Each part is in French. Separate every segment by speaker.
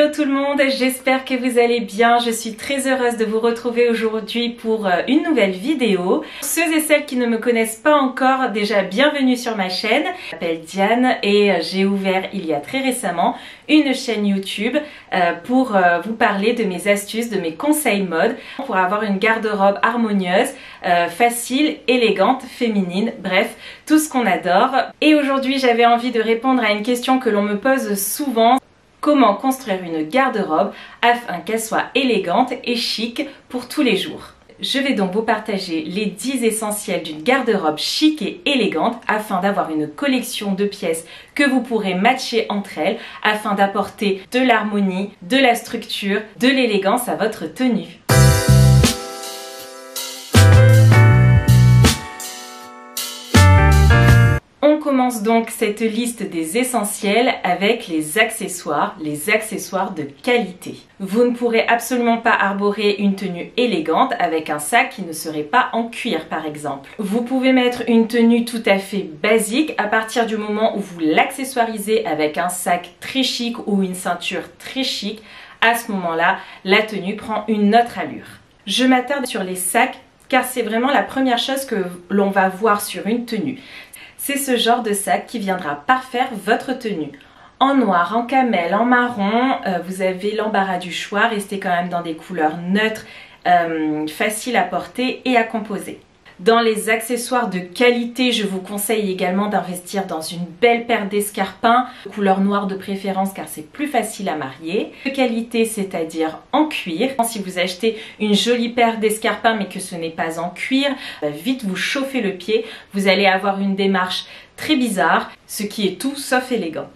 Speaker 1: Hello tout le monde, j'espère que vous allez bien. Je suis très heureuse de vous retrouver aujourd'hui pour une nouvelle vidéo. Ceux et celles qui ne me connaissent pas encore, déjà bienvenue sur ma chaîne. Je m'appelle Diane et j'ai ouvert il y a très récemment une chaîne YouTube pour vous parler de mes astuces, de mes conseils mode pour avoir une garde-robe harmonieuse, facile, élégante, féminine, bref, tout ce qu'on adore. Et aujourd'hui j'avais envie de répondre à une question que l'on me pose souvent. Comment construire une garde-robe afin qu'elle soit élégante et chic pour tous les jours? Je vais donc vous partager les 10 essentiels d'une garde-robe chic et élégante afin d'avoir une collection de pièces que vous pourrez matcher entre elles afin d'apporter de l'harmonie, de la structure, de l'élégance à votre tenue. On commence donc cette liste des essentiels avec les accessoires de qualité. Vous ne pourrez absolument pas arborer une tenue élégante avec un sac qui ne serait pas en cuir par exemple. Vous pouvez mettre une tenue tout à fait basique à partir du moment où vous l'accessoirisez avec un sac très chic ou une ceinture très chic. À ce moment-là, la tenue prend une autre allure. Je m'attarde sur les sacs car c'est vraiment la première chose que l'on va voir sur une tenue. C'est ce genre de sac qui viendra parfaire votre tenue. En noir, en camel, en marron, vous avez l'embarras du choix. Restez quand même dans des couleurs neutres, faciles à porter et à composer. Dans les accessoires de qualité, je vous conseille également d'investir dans une belle paire d'escarpins, couleur noire de préférence car c'est plus facile à marier. De qualité, c'est-à-dire en cuir. Si vous achetez une jolie paire d'escarpins mais que ce n'est pas en cuir, vite vous chauffez le pied, vous allez avoir une démarche très bizarre, ce qui est tout sauf élégant.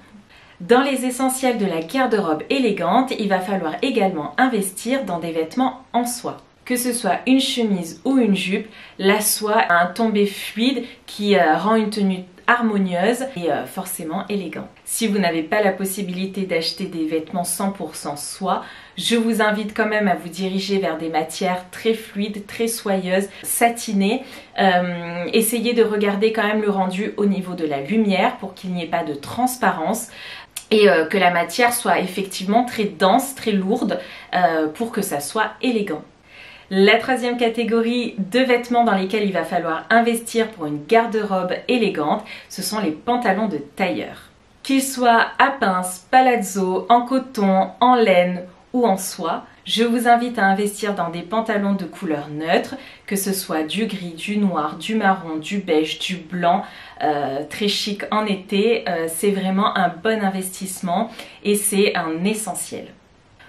Speaker 1: Dans les essentiels de la garde-robe élégante, il va falloir également investir dans des vêtements en soie. Que ce soit une chemise ou une jupe, la soie a un tombé fluide qui rend une tenue harmonieuse et forcément élégante. Si vous n'avez pas la possibilité d'acheter des vêtements 100% soie, je vous invite quand même à vous diriger vers des matières très fluides, très soyeuses, satinées. Essayez de regarder quand même le rendu au niveau de la lumière pour qu'il n'y ait pas de transparence. Et que la matière soit effectivement très dense, très lourde pour que ça soit élégant. La troisième catégorie de vêtements dans lesquels il va falloir investir pour une garde-robe élégante, ce sont les pantalons de tailleur. Qu'ils soient à pince, palazzo, en coton, en laine ou en soie, je vous invite à investir dans des pantalons de couleur neutre, que ce soit du gris, du noir, du marron, du beige, du blanc, très chic en été. C'est vraiment un bon investissement et c'est un essentiel.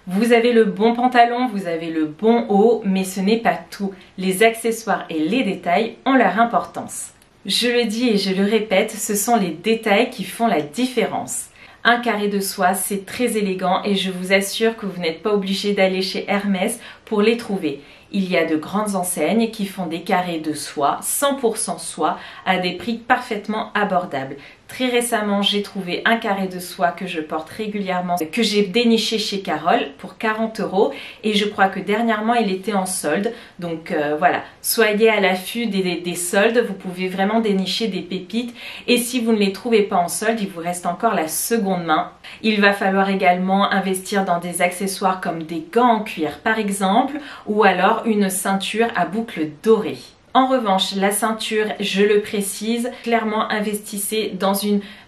Speaker 1: Vous avez le bon pantalon, vous avez le bon haut, mais ce n'est pas tout. Les accessoires et les détails ont leur importance. Je le dis et je le répète, ce sont les détails qui font la différence. Un carré de soie, c'est très élégant et je vous assure que vous n'êtes pas obligé d'aller chez Hermès pour les trouver. Il y a de grandes enseignes qui font des carrés de soie, 100% soie, à des prix parfaitement abordables. Très récemment, j'ai trouvé un carré de soie que je porte régulièrement, que j'ai déniché chez Carole pour 40 € et je crois que dernièrement il était en solde. Donc voilà, soyez à l'affût des soldes, vous pouvez vraiment dénicher des pépites et si vous ne les trouvez pas en solde, il vous reste encore la seconde main. Il va falloir également investir dans des accessoires comme des gants en cuir par exemple ou alors une ceinture à boucles dorées. En revanche, la ceinture, je le précise, clairement investissez dans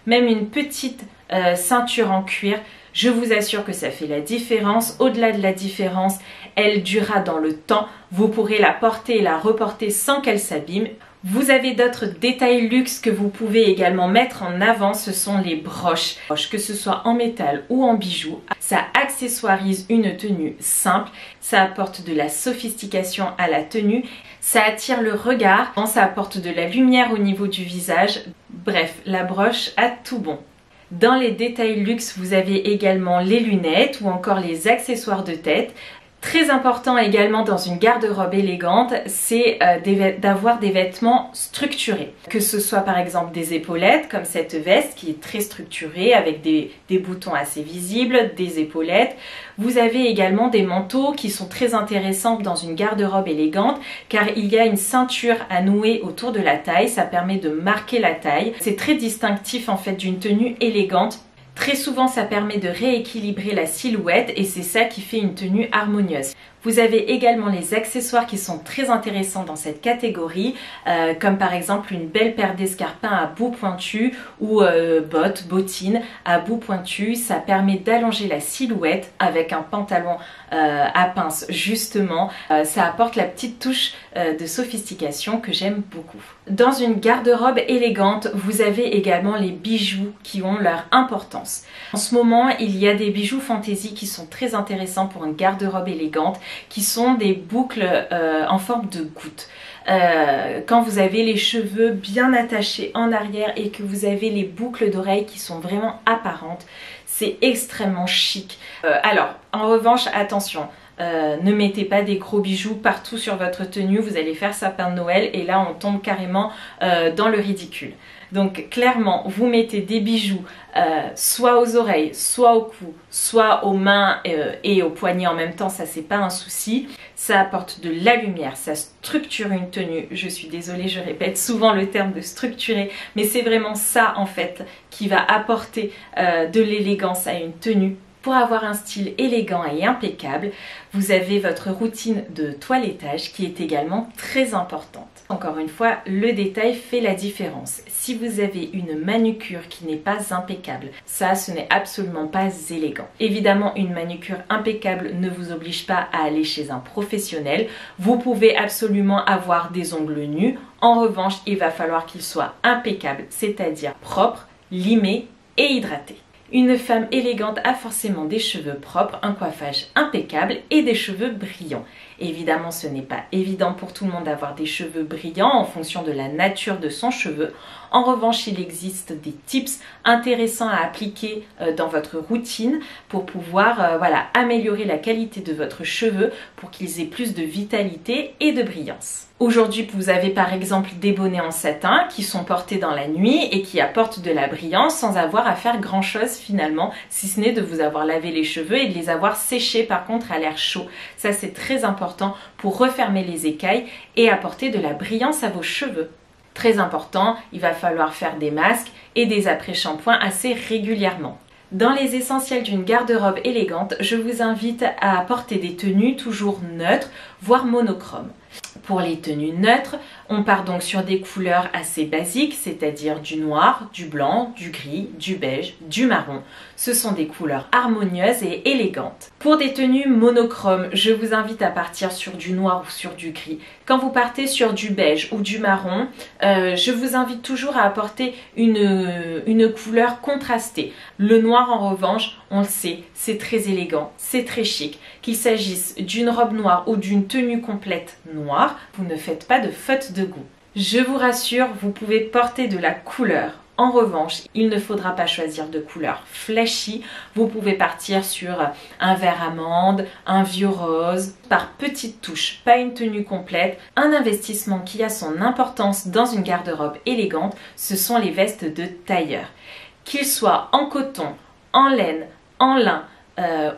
Speaker 1: même une petite ceinture en cuir. Je vous assure que ça fait la différence. Au-delà de la différence, elle durera dans le temps. Vous pourrez la porter et la reporter sans qu'elle s'abîme. Vous avez d'autres détails luxe que vous pouvez également mettre en avant, ce sont les broches. Que ce soit en métal ou en bijoux, ça accessoirise une tenue simple, ça apporte de la sophistication à la tenue, ça attire le regard, ça apporte de la lumière au niveau du visage. Bref, la broche a tout bon. Dans les détails luxe, vous avez également les lunettes ou encore les accessoires de tête. Très important également dans une garde-robe élégante, c'est d'avoir des vêtements structurés. Que ce soit par exemple des épaulettes, comme cette veste qui est très structurée avec des boutons assez visibles, des épaulettes. Vous avez également des manteaux qui sont très intéressants dans une garde-robe élégante car il y a une ceinture à nouer autour de la taille, ça permet de marquer la taille. C'est très distinctif en fait d'une tenue élégante. Très souvent, ça permet de rééquilibrer la silhouette et c'est ça qui fait une tenue harmonieuse. Vous avez également les accessoires qui sont très intéressants dans cette catégorie, comme par exemple une belle paire d'escarpins à bout pointu ou bottes, bottines à bout pointu. Ça permet d'allonger la silhouette avec un pantalon à pince justement. Ça apporte la petite touche de sophistication que j'aime beaucoup. Dans une garde-robe élégante, vous avez également les bijoux qui ont leur importance. En ce moment, il y a des bijoux fantaisie qui sont très intéressants pour une garde-robe élégante, qui sont des boucles en forme de gouttes. Quand vous avez les cheveux bien attachés en arrière et que vous avez les boucles d'oreilles qui sont vraiment apparentes, c'est extrêmement chic. Alors, en revanche, attention, ne mettez pas des gros bijoux partout sur votre tenue, vous allez faire sapin de Noël et là on tombe carrément dans le ridicule. Donc clairement, vous mettez des bijoux soit aux oreilles, soit au cou, soit aux mains et aux poignets en même temps, ça c'est pas un souci. Ça apporte de la lumière, ça structure une tenue. Je suis désolée, je répète souvent le terme de structurer, mais c'est vraiment ça en fait qui va apporter de l'élégance à une tenue. Pour avoir un style élégant et impeccable, vous avez votre routine de toilettage qui est également très importante. Encore une fois, le détail fait la différence. Si vous avez une manucure qui n'est pas impeccable, ça, ce n'est absolument pas élégant. Évidemment, une manucure impeccable ne vous oblige pas à aller chez un professionnel. Vous pouvez absolument avoir des ongles nus. En revanche, il va falloir qu'ils soient impeccables, c'est-à-dire propres, limés et hydratés. Une femme élégante a forcément des cheveux propres, un coiffage impeccable et des cheveux brillants. Évidemment, ce n'est pas évident pour tout le monde d'avoir des cheveux brillants en fonction de la nature de son cheveu. En revanche, il existe des tips intéressants à appliquer dans votre routine pour pouvoir améliorer la qualité de votre cheveu pour qu'ils aient plus de vitalité et de brillance. Aujourd'hui, vous avez par exemple des bonnets en satin qui sont portés dans la nuit et qui apportent de la brillance sans avoir à faire grand chose finalement, si ce n'est de vous avoir lavé les cheveux et de les avoir séchés par contre à l'air chaud. Ça, c'est très important pour refermer les écailles et apporter de la brillance à vos cheveux. Très important, il va falloir faire des masques et des après-shampoings assez régulièrement. Dans les essentiels d'une garde-robe élégante, je vous invite à porter des tenues toujours neutres, voire monochromes. Pour les tenues neutres, on part donc sur des couleurs assez basiques, c'est-à-dire du noir, du blanc, du gris, du beige, du marron. Ce sont des couleurs harmonieuses et élégantes. Pour des tenues monochromes, je vous invite à partir sur du noir ou sur du gris. Quand vous partez sur du beige ou du marron, je vous invite toujours à apporter une couleur contrastée. Le noir en revanche, on le sait, c'est très élégant, c'est très chic. Qu'il s'agisse d'une robe noire ou d'une tenue complète noire, vous ne faites pas de faute de goût. Je vous rassure, vous pouvez porter de la couleur. En revanche, il ne faudra pas choisir de couleur flashy. Vous pouvez partir sur un vert amande, un vieux rose, par petites touches, pas une tenue complète. Un investissement qui a son importance dans une garde-robe élégante, ce sont les vestes de tailleur. Qu'ils soient en coton, en laine, en lin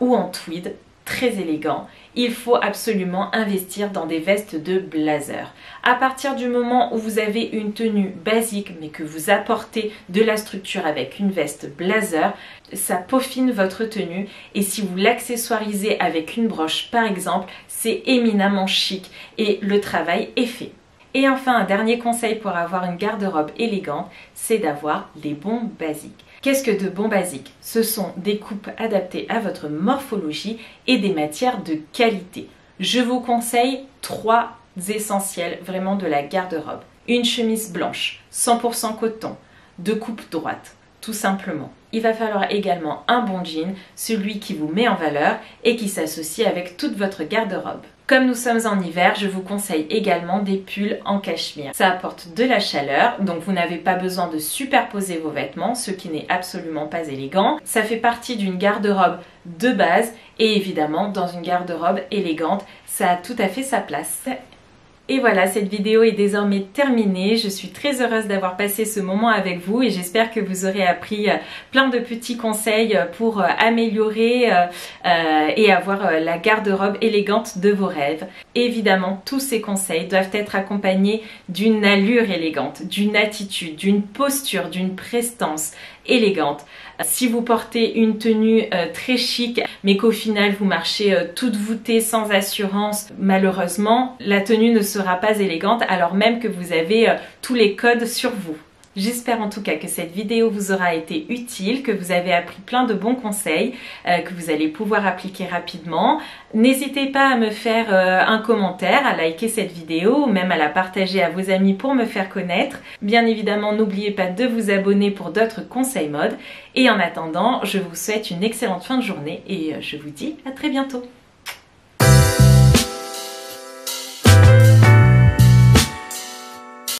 Speaker 1: ou en tweed, très élégant, il faut absolument investir dans des vestes de blazer. À partir du moment où vous avez une tenue basique mais que vous apportez de la structure avec une veste blazer, ça peaufine votre tenue et si vous l'accessoirisez avec une broche par exemple, c'est éminemment chic et le travail est fait. Et enfin, un dernier conseil pour avoir une garde-robe élégante, c'est d'avoir les bons basiques. Qu'est-ce que de bons basiques? Ce sont des coupes adaptées à votre morphologie et des matières de qualité. Je vous conseille 3 essentiels vraiment de la garde-robe. Une chemise blanche, 100% coton, de coupe droite, tout simplement. Il va falloir également un bon jean, celui qui vous met en valeur et qui s'associe avec toute votre garde-robe. Comme nous sommes en hiver, je vous conseille également des pulls en cachemire. Ça apporte de la chaleur, donc vous n'avez pas besoin de superposer vos vêtements, ce qui n'est absolument pas élégant. Ça fait partie d'une garde-robe de base et évidemment, dans une garde-robe élégante, ça a tout à fait sa place. Et voilà, cette vidéo est désormais terminée. Je suis très heureuse d'avoir passé ce moment avec vous et j'espère que vous aurez appris plein de petits conseils pour améliorer et avoir la garde-robe élégante de vos rêves. Évidemment, tous ces conseils doivent être accompagnés d'une allure élégante, d'une attitude, d'une posture, d'une prestance élégante. Si vous portez une tenue très chic mais qu'au final vous marchez toute voûtée sans assurance, malheureusement la tenue ne sera pas élégante alors même que vous avez tous les codes sur vous. J'espère en tout cas que cette vidéo vous aura été utile, que vous avez appris plein de bons conseils, que vous allez pouvoir appliquer rapidement. N'hésitez pas à me faire un commentaire, à liker cette vidéo ou même à la partager à vos amis pour me faire connaître. Bien évidemment, n'oubliez pas de vous abonner pour d'autres conseils mode. Et en attendant, je vous souhaite une excellente fin de journée et je vous dis à très bientôt.